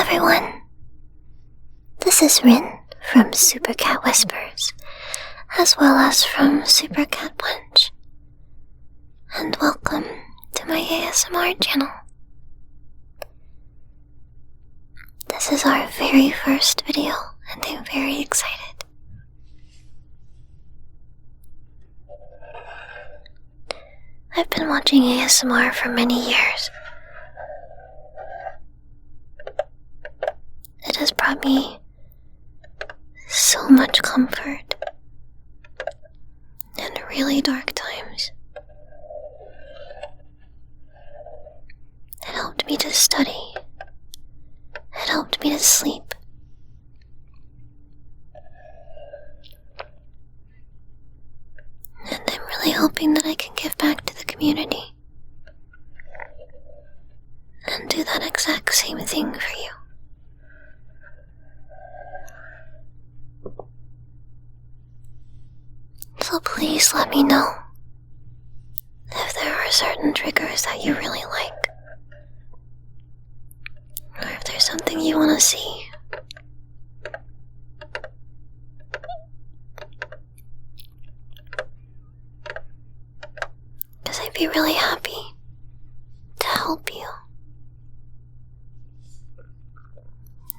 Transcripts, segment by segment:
everyone. This is Rin from Super Cat Whispers, as well as from Super Cat Punch. And welcome to my ASMR channel. This is our very first video, and I'm very excited. I've been watching ASMR for many years. It has brought me so much comfort in really dark times. It helped me to study. It helped me to sleep. And I'm really hoping that I can give back to the community and do that exact same thing for you. So please let me know if there are certain triggers that you really like, or if there's something you want to see. Because I'd be really happy to help you.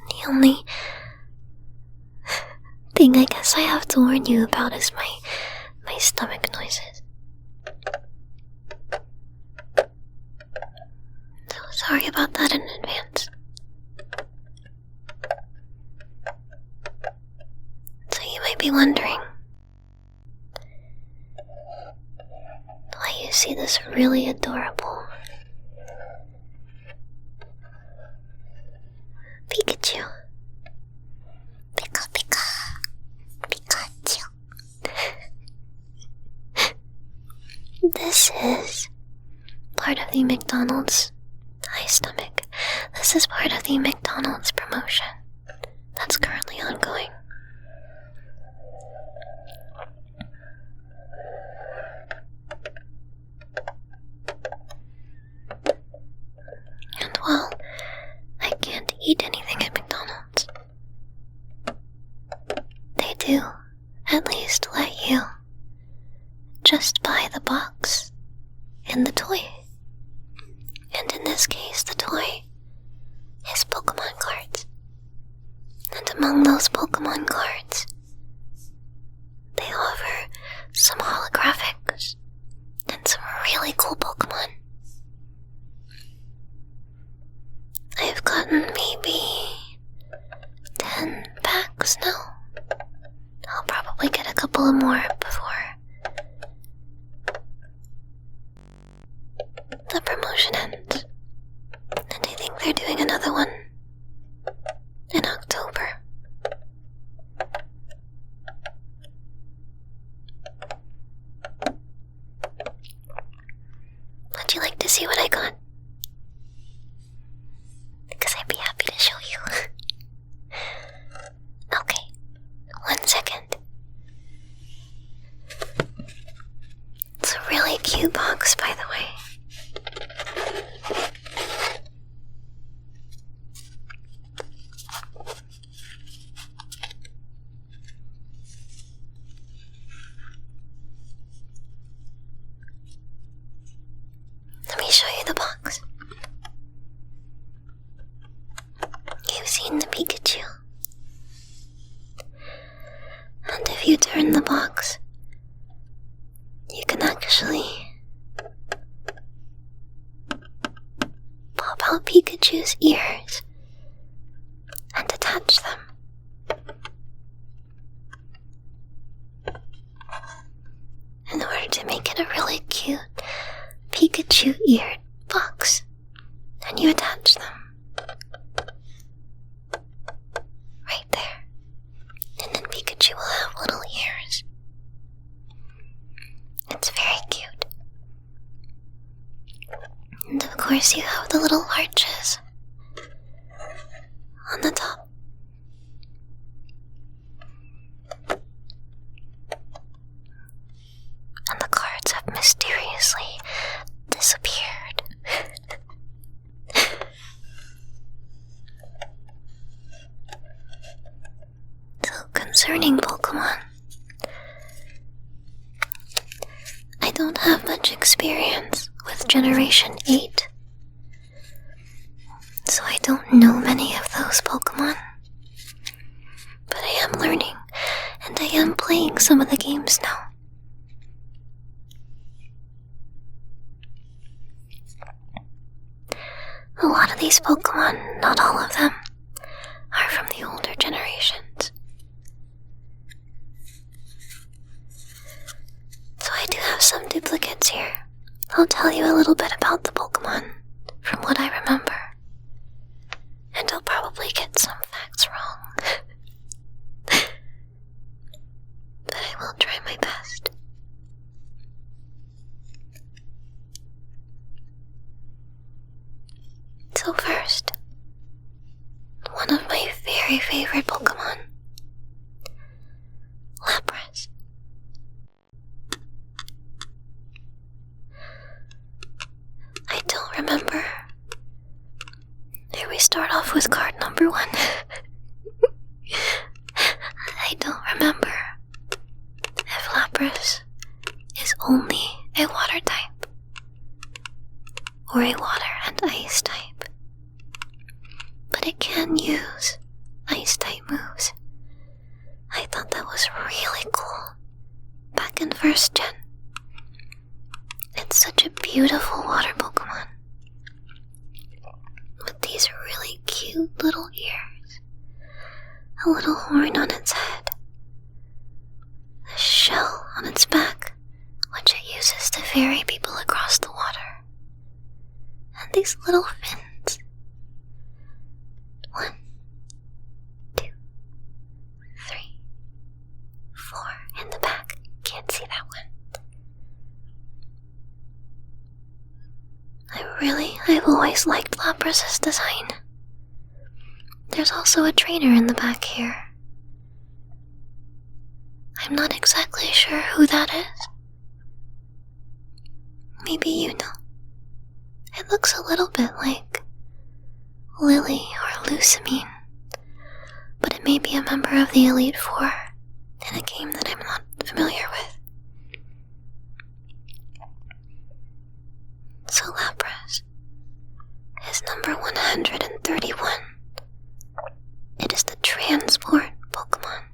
The only thing I guess I have to warn you about is my stomach noises. So sorry about that in advance. So you might be wondering why you see this really adorable Pikachu. This is part of the McDonald's. Hi, stomach. This is part of the McDonald's promotion that's currently ongoing. And while I can't eat anything at McDonald's, they do at least let you just buy the box and the toy. And in this case, the toy is Pokemon cards. And among those Pokemon cards, they offer some holographics and some really cool Pokemon. I've gotten maybe 10 packs now. I'll probably get a couple more before the promotion ends, and I think they're doing another one in October. Would you like to see what I got? Because I'd be happy to show you. Okay, 1 second. It's a really cute box, by the way. Let me show you the box. You've seen the Pikachu. And if you turn the box, you can actually pop out Pikachu's ears and attach them. In order to make it a really cute Pikachu eared box, and you attach them right there, and then Pikachu will have little ears. It's very cute. And of course you have the little arches on the top. And the cards have mysteriously disappeared. concerning Pokemon. I don't have much experience with Generation 8, so I don't know many of those Pokemon. But I am learning, and I am playing some of the games now. A lot of these Pokemon, not all of them, are from the older generations. So I do have some duplicates here. I'll tell you a little bit about the Pokemon from what I remember. And I'll probably get some facts wrong. But I will try my best. So first, one of my very favorite Pokemon, Lapras. I don't remember. Here we start off with card number 1. I don't remember if Lapras is only a water type or a water and ice type. But it can use ice-type moves. I thought that was really cool back in 1st Gen. It's such a beautiful water Pokemon with these really cute little ears, a little horn on its head, a shell on its back, which it uses to ferry people across the water, and these little fins. 1, 2, 3, 4 in the back. Can't see that one. I've always liked Lapras' design. There's also a trainer in the back here. I'm not exactly sure who that is. Maybe you know. It looks a little bit like Lily or Lucamine, but it may be a member of the Elite Four in a game that I'm not familiar with. So Lapras is number 131. It is the transport Pokemon.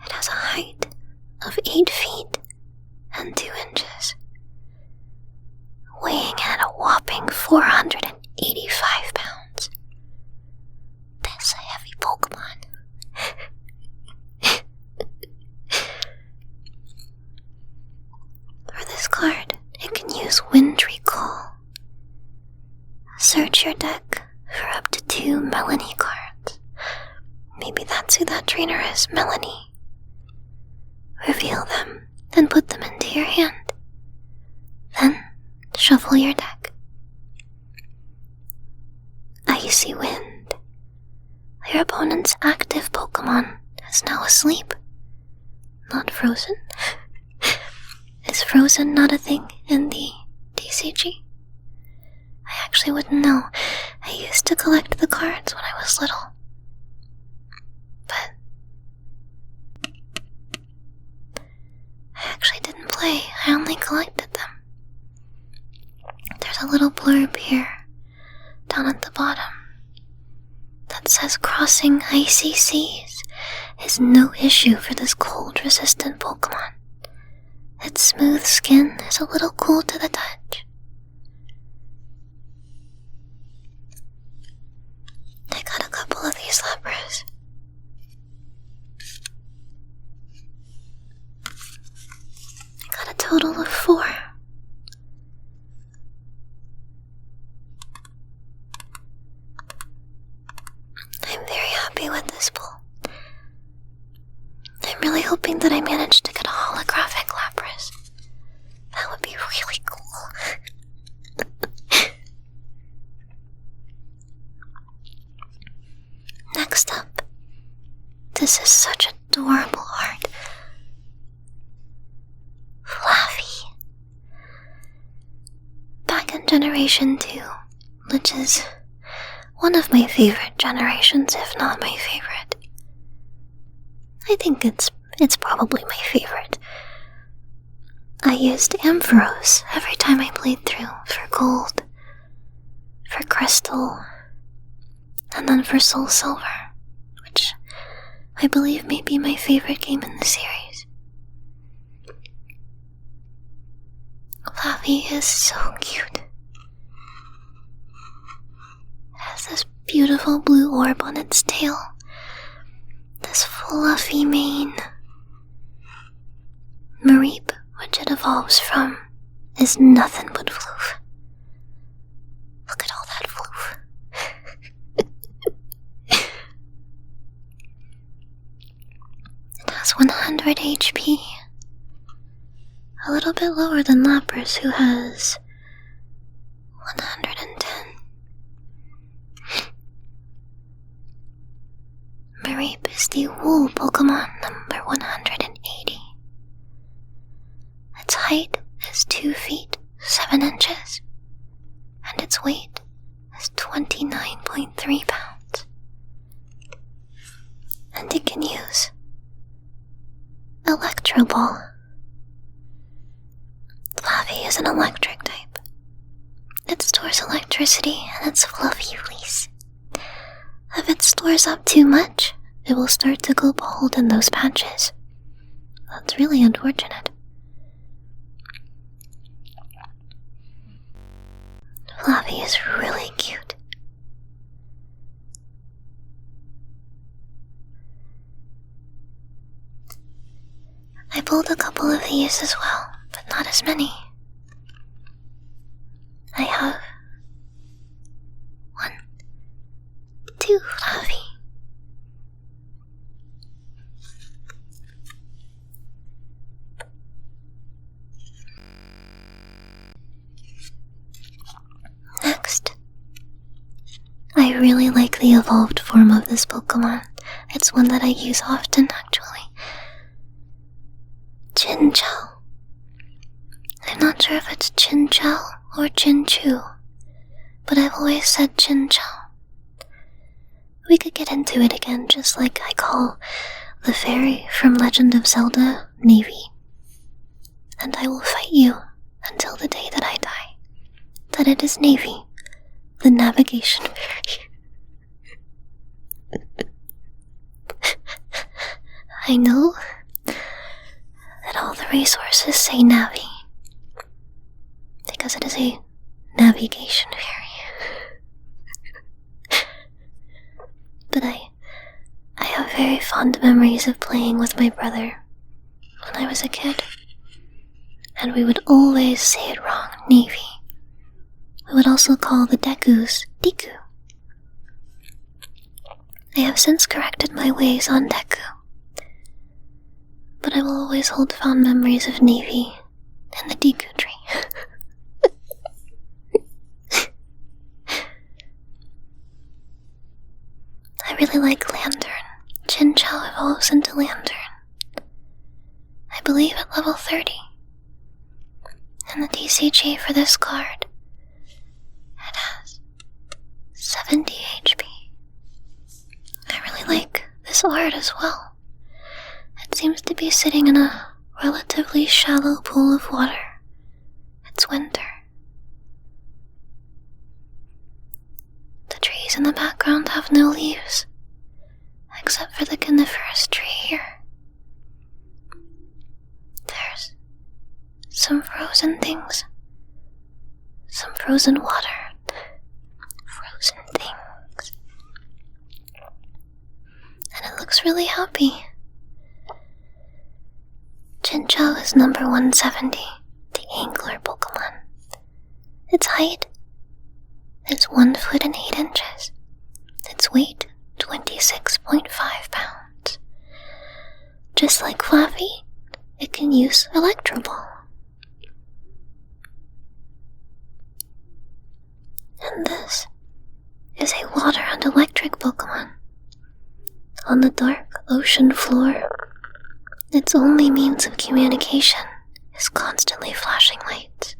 It has a height of 8 feet and 2 inches, weighing at a whopping 485 pounds. That's a heavy Pokemon. For this card, it can use Wind Recall. Search your deck for up to 2 Melanie cards. Maybe that's who that trainer is, Melanie. Reveal them and put them into your hand. Then shuffle your deck. Icy Wind. Your opponent's active Pokemon is now asleep, not frozen. Is frozen not a thing in the TCG? I actually wouldn't know. I used to collect the cards when I was little. But I actually didn't play. I only collected them. There's a little blurb here, down at the bottom, that says crossing icy seas is no issue for this cold-resistant Pokemon. Its smooth skin is a little cool to the touch. I got a couple of these Lapras. I got a total of 4. I'm very happy with this pull. I'm really hoping that I managed to get a holographic Lapras. That would be really cool. Next up, this is such adorable art. Flaafy. Back in Generation 2, which is one of my favorite generations, if not my favorite, I think it's probably my favorite. I used Ampharos every time I played through for Gold, for Crystal, and then for Soul Silver, which I believe may be my favorite game in the series. Flaafy is so cute. It has this beautiful blue orb on its tail, this fluffy mane. Mareep, which it evolves from, is nothing but floof. Look at all that floof. It has 100 HP. A little bit lower than Lapras, who has 110. Mareep is the wool Pokémon number 180. Its height is 2 feet 7 inches, and its weight is 29.3 pounds. And it can use Electro Ball. Flaafy is an electric type. It stores electricity in its fluffy fleece. If it stores up too much, it will start to go bald in those patches. That's really unfortunate. Flaafy is really cute. I pulled a couple of these as well, but not as many. I have 1, 2 Flaafy. Next, I really like the evolved form of this Pokémon. It's one that I use often, actually. Chinchou. I'm not sure if it's Chinchou or Chinchou, but I've always said Chinchou. We could get into it again, just like I call the fairy from Legend of Zelda Navy. And I will fight you until the day that I die. That it is Navy, the navigation fairy. I know that all the resources say Navi, because it is a navigation fairy. But I have very fond memories of playing with my brother when I was a kid, and we would always say it wrong, Navy. We would also call the Dekus Deku. I have since corrected my ways on Deku, but I will always hold fond memories of Navy and the Deku tree. I really like Lantern. Chinchou evolves into Lantern, I believe at level 30. And the TCG for this card, it has 70 HP. I really like this art as well. It seems to be sitting in a relatively shallow pool of water. It's winter. The trees in the background have no leaves, except for the coniferous tree here. There's some frozen things. Some frozen water. Frozen things. And it looks really happy. Chinchou is number 170, the angler Pokémon. Its height is 1 foot and 8 inches. Its weight, 26.5 pounds. Just like Flaafy, it can use Electro Ball. And this is a water and electric Pokémon. On the dark ocean floor, its only means of communication is constantly flashing lights.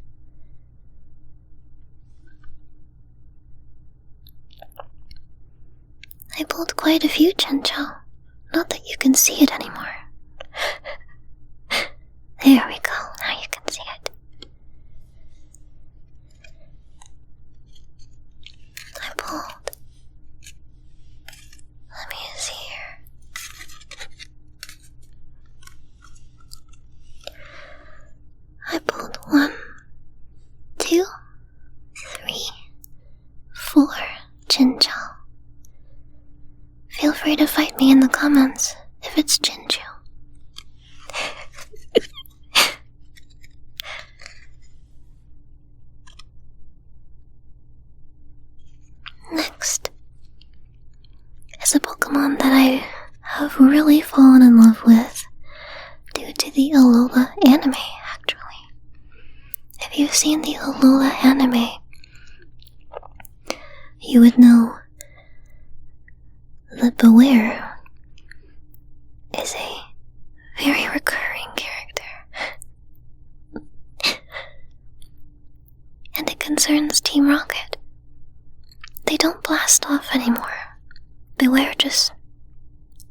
I pulled quite a few Chinchou, Not that you can see it anymore. There we go, now you can see it. I pulled. Let me see here. I pulled 1, 2, 3, 4 Chinchou. Feel free to fight me in the comments if it's Chinchou. Next is a Pokemon that I have really fallen in love with due to the Alola anime, actually. If you've seen the Alola anime, you would know that Bewear is a very recurring character. And it concerns Team Rocket. They don't blast off anymore. Bewear just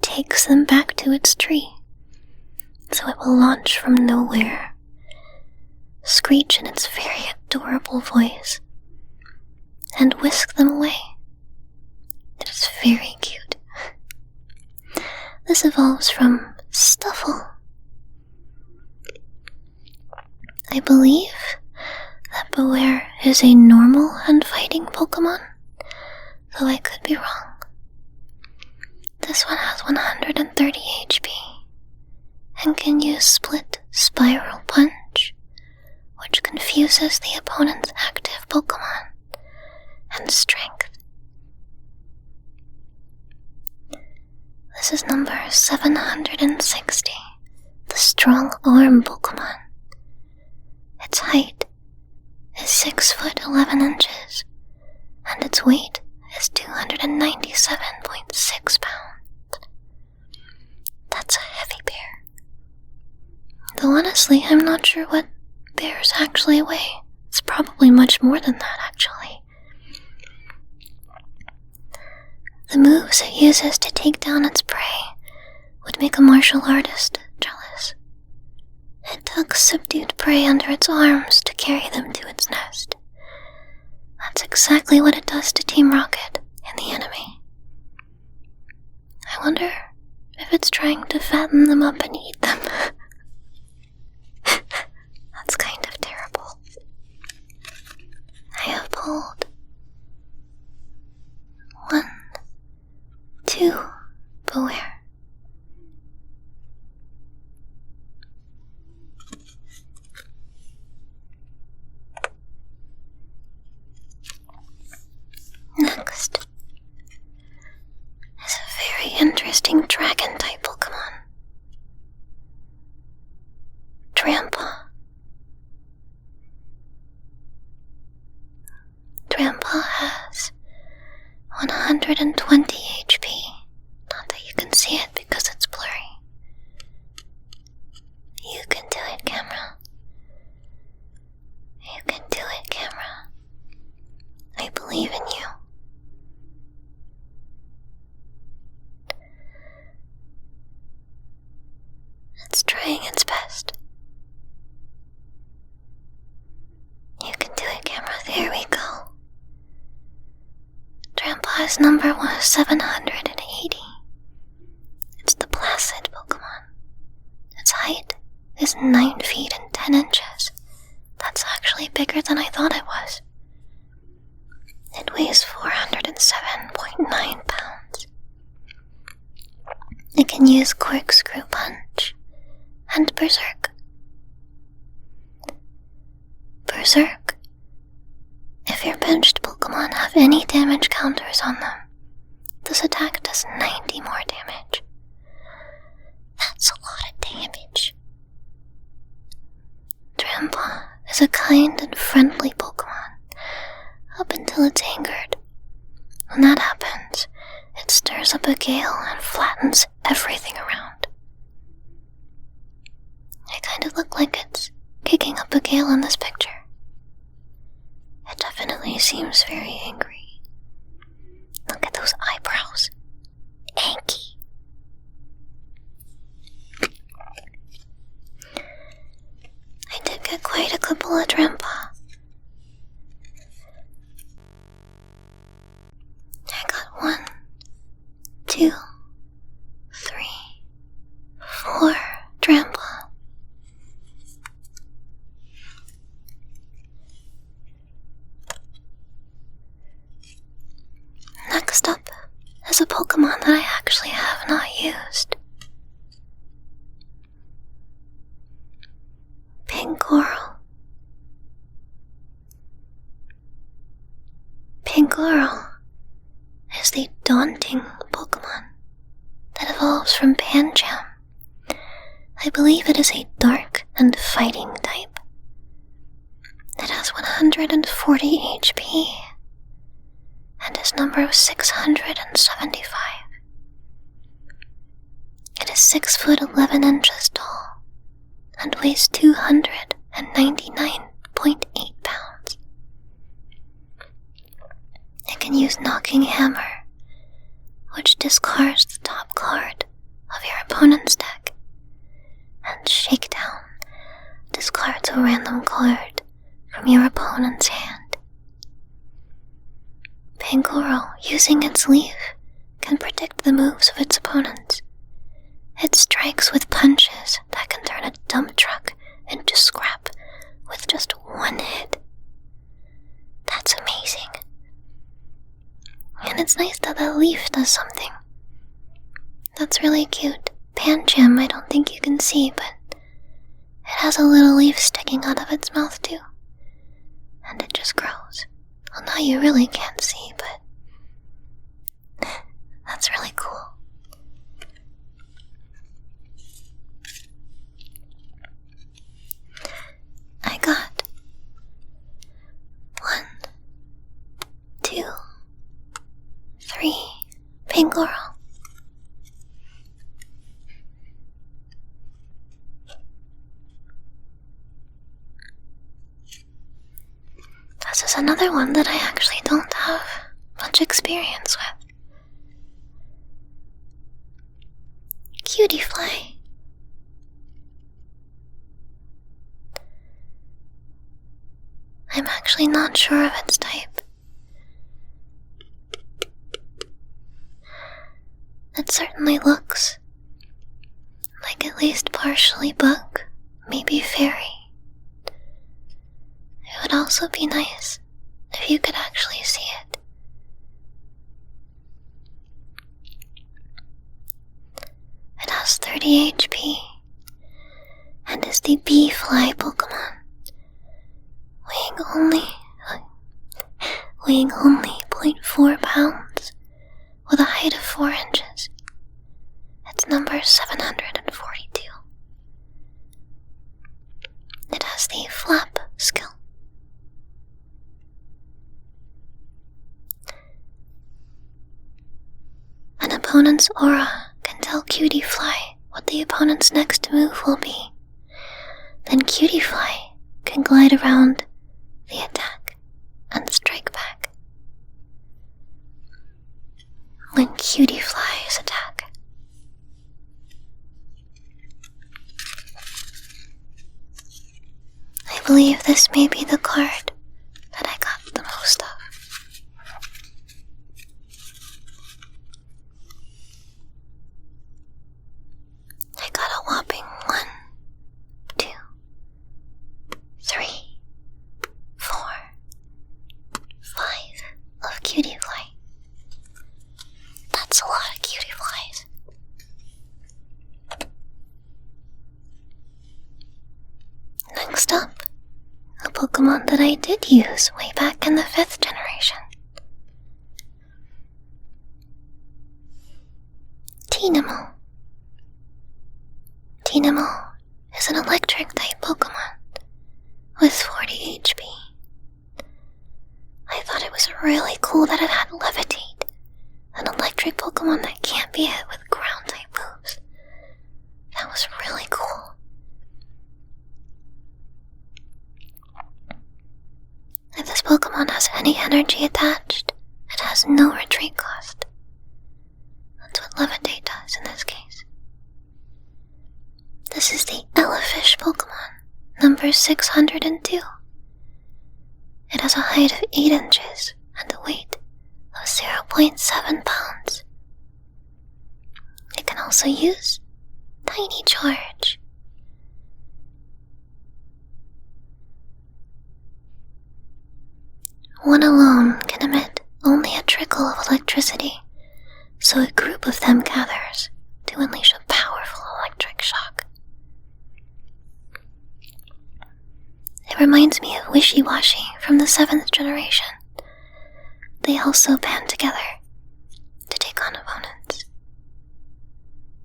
takes them back to its tree. So it will launch from nowhere, screech in its very adorable voice, and whisk them away. It is very cute. This evolves from Stuffle. I believe that Bewear is a normal and fighting Pokemon, though I could be wrong. This one has 130 HP and can use Split Spiral Punch, which confuses the opponent's active Pokemon, and Strength. This is number 760, the Strong Arm Pokemon. Its height is 6 foot 11 inches, and its weight is 297.6 pounds. That's a heavy bear. Though honestly, I'm not sure what bears actually weigh. It's probably much more than that, actually. The moves it uses to take down its prey would make a martial artist jealous. It tucks subdued prey under its arms to carry them to its nest. That's exactly what it does to Team Rocket in the anime. I wonder if it's trying to fatten them up and eat them. That's kind of terrible. I have pulled 1, 2 Bewear. Next is a very interesting dragon-type Pokemon. Drampa. Drampa has 120 HP. Not that you can see it because it's blurry. You can do it, camera. You can do it, camera. I believe in you. It's trying its best. You can do it, camera. There we go. Drampa is number 780. It's the Placid Pokemon. Its height is 9 feet and 10 inches. That's actually bigger than I thought it was. It weighs 407.9 pounds. It can use Corkscrew Punch and Berserk. Berserk. If your benched Pokemon have any damage counters on them, this attack does 90 more damage. That's a lot of damage. Drampa is a kind and friendly Pokemon, up until it's angered. When that happens, it stirs up a gale and flattens everything around. It kind of looks like it's kicking up a gale in this picture. It definitely seems very angry. Look at those eyebrows. Anky. pull a Drampa. I got 1, 2, 3, 4 Drampa. Next up is a Pokemon that I actually have not used. Pangoro. Pangoro is the daunting Pokemon that evolves from Pancham. I believe it is a dark and fighting type. It has 140 HP and is number 675. It is 6 foot 11 inches tall and weighs 299.8 pounds. It can use Knocking Hammer, which discards the top card of your opponent's deck, and Shakedown discards a random card from your opponent's hand. Pangoro, using its leaf, can predict the moves of its opponents. It strikes with punches that can turn a dump truck into scrap with just one hit. That's amazing. And it's nice that the leaf does something. That's really cute. Pancham, I don't think you can see, but it has a little leaf sticking out of its mouth too. And it just grows. Well, now you really can't see, but that's really cool. I got 1, 2, 3 Pangoro. This is another one that I actually don't have much experience with. Cutiefly. I'm actually not sure of its type. It certainly looks like at least partially bug, maybe fairy. It would also be nice if you could actually see it. It has 30 HP and is the bee fly Pokemon, weighing only 0.4 pounds with a height of 4 inches. It's number 742. It has the Flap skill. An opponent's aura can tell Cutiefly what the opponent's next move will be. Then Cutiefly can glide around the attack and strike back. When Cutiefly's attack. I believe this may be the card that I got the most of. I got a whopping 1, 2, 3, 4, 5 of Cutiefly. That's a lot of Cutieflies. Next up, a Pokemon that I did use way back in the 5th generation. Tynamo. Tynamo is an electric-type Pokemon with 40 HP. I thought it was really cool that it had Levitate, an electric Pokemon that can't be hit with ground-type moves. That was really cool. If this Pokemon has any energy attached, it has no retreat cost. That's what Levitate does in this case. This is the Elefish Pokemon, number 602. It has a height of 8 inches and a weight of 0.7 pounds. It can also use Tiny Charge. One alone can emit only a trickle of electricity, so a group of them gathers to unleash a powerful electric shock. It reminds me of Wishy-Washy from the 7th generation. They also band together to take on opponents.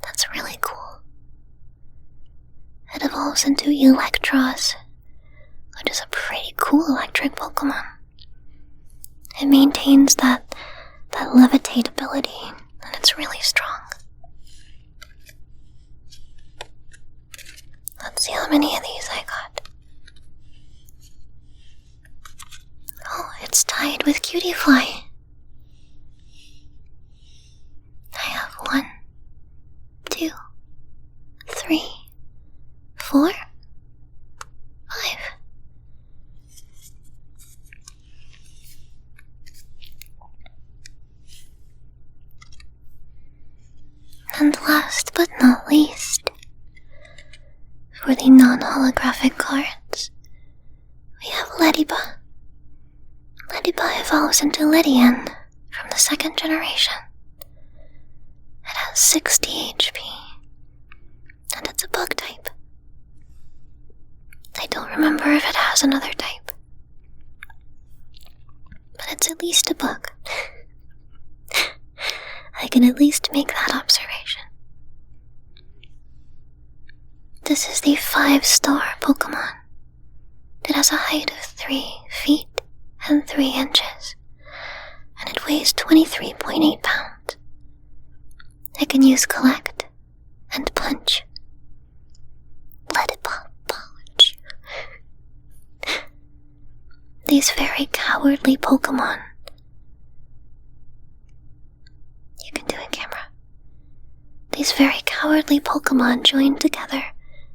That's really cool. It evolves into Electros, which is a pretty cool electric Pokemon. It maintains that levitate ability, and it's really strong. Let's see how many of these I got. Oh, it's tied with Cutiefly. I have 1, 2, 3, 4, 5. And last but not least, for the non-holographic cards, we have Ledyba. Ledyba evolves into Lydian from the 2nd generation. It has 60 HP, and it's a bug type. I don't remember if it has another type, but it's at least a bug. I can at least make that observation. This is the 5-star Pokemon. It has a height of 3 feet and 3 inches, and it weighs 23.8 pounds. It can use Collect and Punch. Ledyba Punch. These very cowardly Pokemon. You can do it, camera. These very cowardly Pokemon join together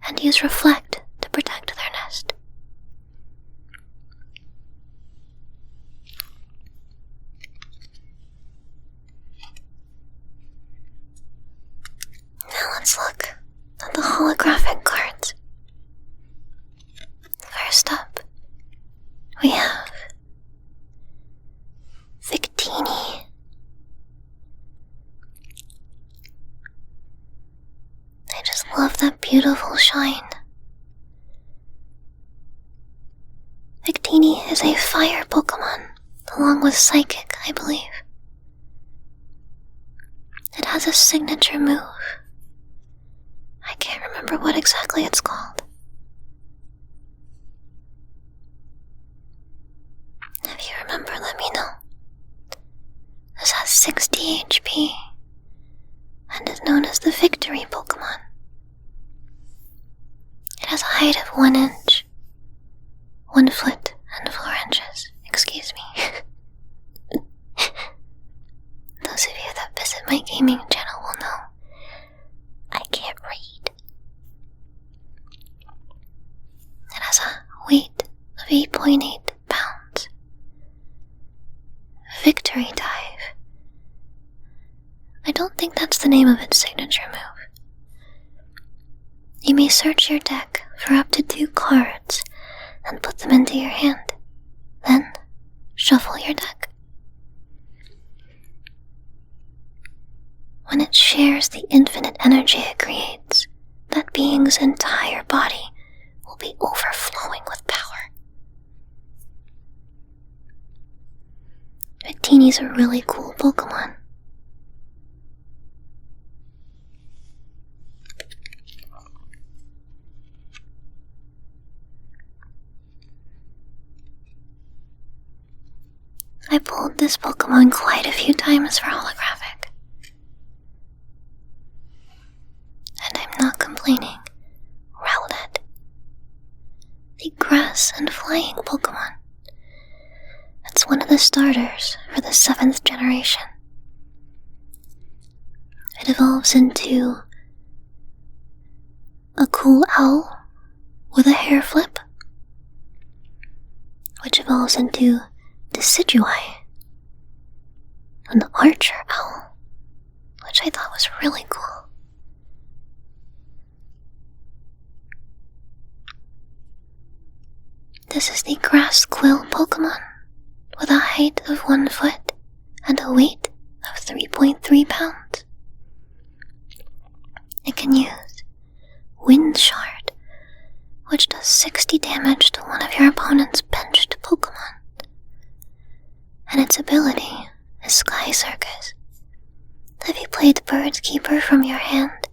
and use Reflect to protect their nest. Now let's look at the holographic cards. First up, we have Victini. I just love that beautiful shine. Victini is a fire Pokemon, along with Psychic, I believe. It has a signature move. I can't remember what exactly it's called. If you remember, let me know. This has 60 HP and is known as the Victory Pokemon. It has a height of 1 inch, 1 foot and 4 inches. Excuse me. Those of you that visit my gaming channel will know I can't read. It has a weight of 8.8 pounds. Victory Dive. I don't think that's the name of its signature move. You may search your deck for up to 2 cards and put them into your hand. Then, shuffle your deck. When it shares the infinite energy it creates, that being's entire body will be overflowing with power. Victini's a really cool Pokemon. I pulled this Pokemon quite a few times for holographic. And I'm not complaining. Rowlet. The grass and flying Pokemon. It's one of the starters for the 7th generation. It evolves into a cool owl with a hair flip, which evolves into Decidueye, an archer owl, which I thought was really cool. This is the grass quill Pokémon, with a height of 1 foot and a weight of 3.3 pounds. It can use Wind Shard, which does 60 damage to one of your opponent's benched Pokémon. And its ability is Sky Circus. If you played Bird's Keeper from your hand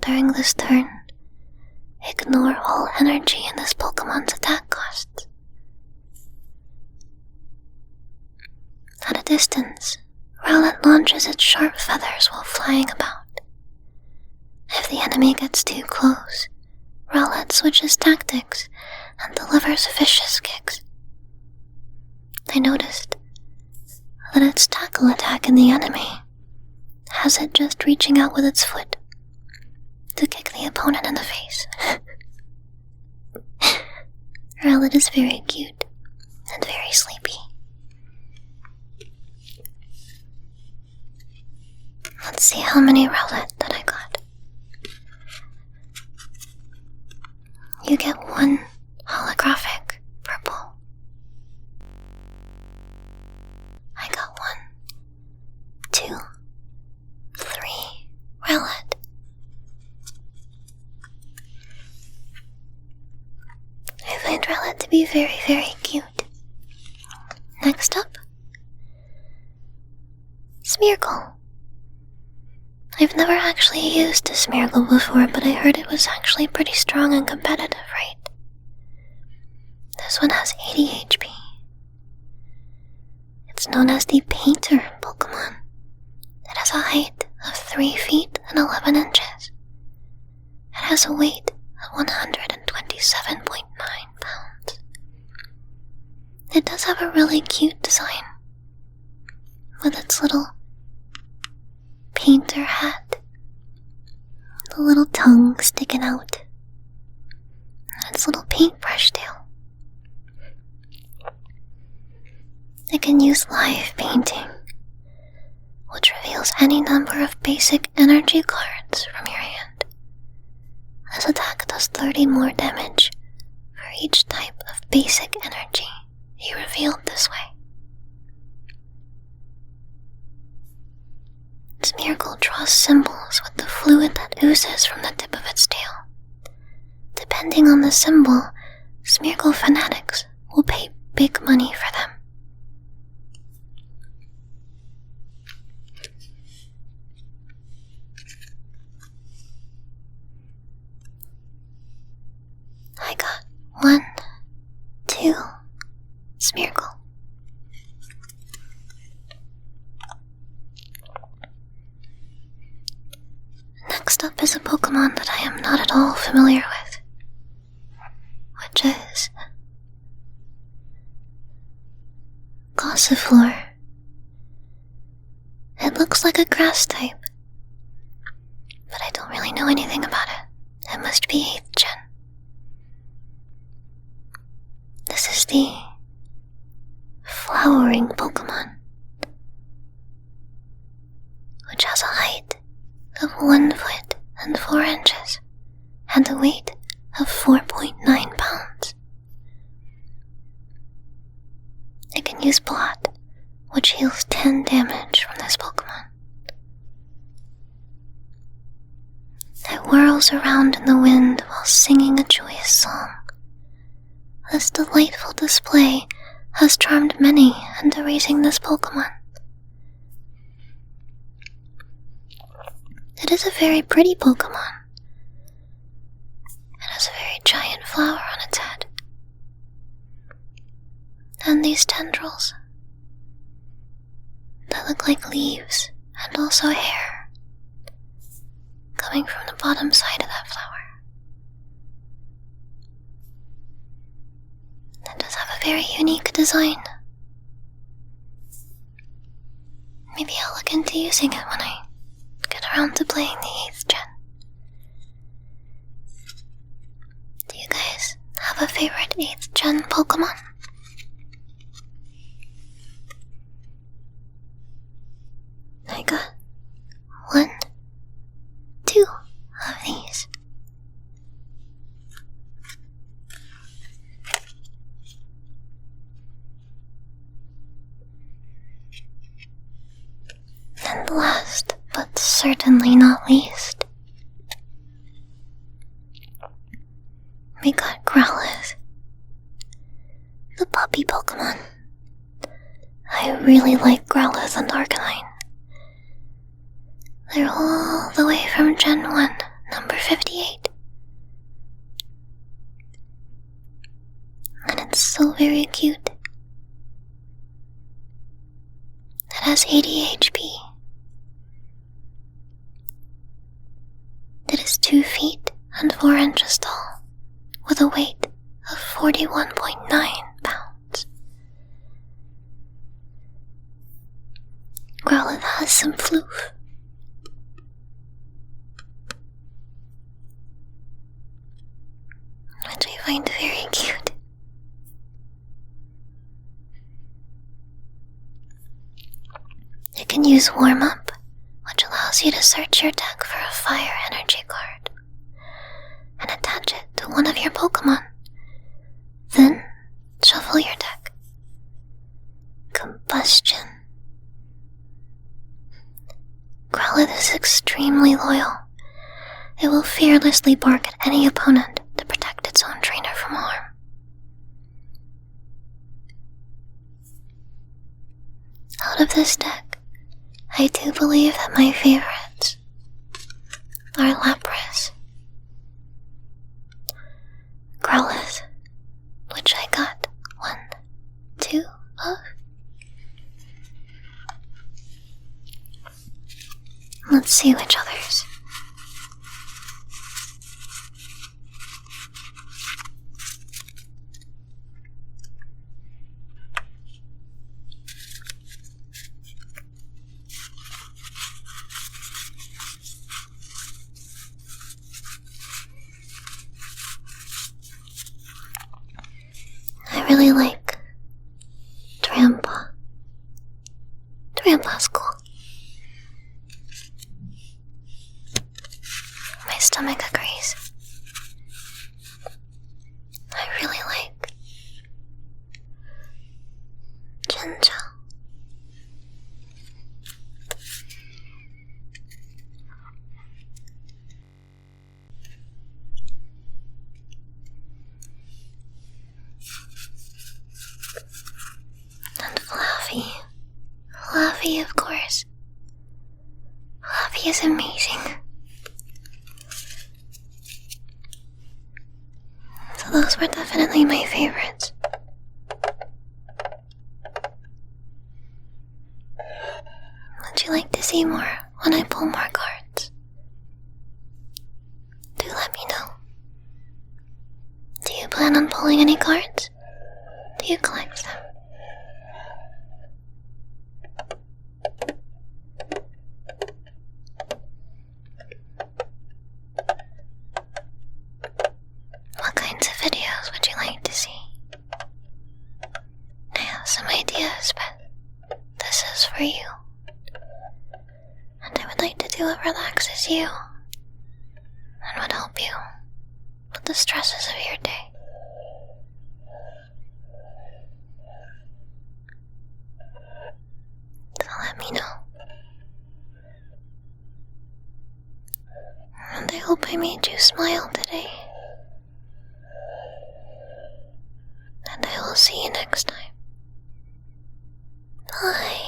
during this turn, ignore all energy in this Pokemon's attack costs. At a distance, Rowlet launches its sharp feathers while flying about. If the enemy gets too close, Rowlet switches tactics and delivers vicious kicks. I noticed that its tackle attack in the enemy has it just reaching out with its foot to kick the opponent in the face. Rowlet is very cute and very sleepy. Let's see how many Rowlet that I got. You get 1 holographic purple. I got 1, 2, 3 Rowlet. I find Rowlet to be very, very cute. Next up, Smeargle. I've never actually used a Smeargle before, but I heard it was actually pretty strong and competitive, right? This one has 80 HP. It's known as the Painter Pokémon. It has a height of 3 feet and 11 inches. It has a weight of 127.9 pounds. It does have a really cute design, with its little painter hat, the little tongue sticking out, and its little paintbrush tail. It can use live painting, which reveals any number of basic energy cards from your hand. This attack does 30 more damage for each type of basic energy you revealed this way. Smeargle draws symbols with the fluid that oozes from the tip of its tail. Depending on the symbol, Smeargle fanatics will pay big money for them. I got 1, 2 Smeargle. Next up is a Pokemon that I am not at all familiar with, which is Gossifleur. It looks like a grass type, but I don't really know anything about it. It must be 8th gen. This is the flowering Pokemon, which has a height of 1 foot and 4 inches and a weight of 4.9 pounds. It can use Blot, which heals 10 damage from this Pokemon. It whirls around in the wind while singing a joyous song. This delightful display has charmed many into raising this Pokemon. It is a very pretty Pokemon. It has a very giant flower on its head. And these tendrils that look like leaves and also hair coming from the bottom side of that flower. It does have a very unique design. Maybe I'll look into using it when I get around to playing the 8th gen. Do you guys have a favorite 8th gen Pokemon? I got 1, 2 of these. And last, but certainly not least, we got Growlithe, the puppy Pokémon. I really like Growlithe and Arcanine. They're all the way from Gen 1, number 58. And it's so very cute. It has 80 HP. It is 2 feet and 4 inches tall, with a weight of 41.9 pounds. Growlithe has some floof. Which I find very cute. You can use Warm Up, which allows you to search your deck for a fire energy card and attach it to one of your Pokémon. Then, shuffle your deck. Combustion. Growlithe is extremely loyal. It will fearlessly bark at any opponent to protect its own trainer from harm. Out of this deck, I do believe that my favorites are Lapras, Growlithe, which I got 1, 2 of. Let's see which others. I really like Drampa. Drampa's cool. My stomach agrees. I really like Chinchou. And Flaafy. Flaafy, of course. Flaafy is amazing. So those were definitely my favorites. Would you like to see more when I pull more cards? Do let me know. Do you plan on pulling any cards? Do you collect them? What kinds of videos would you like to see? I have some ideas, but this is for you. And I would like to do what relaxes you and would help you with the stresses of your day. So let me know. And I hope I made you smile today. And I will see you next time. Bye.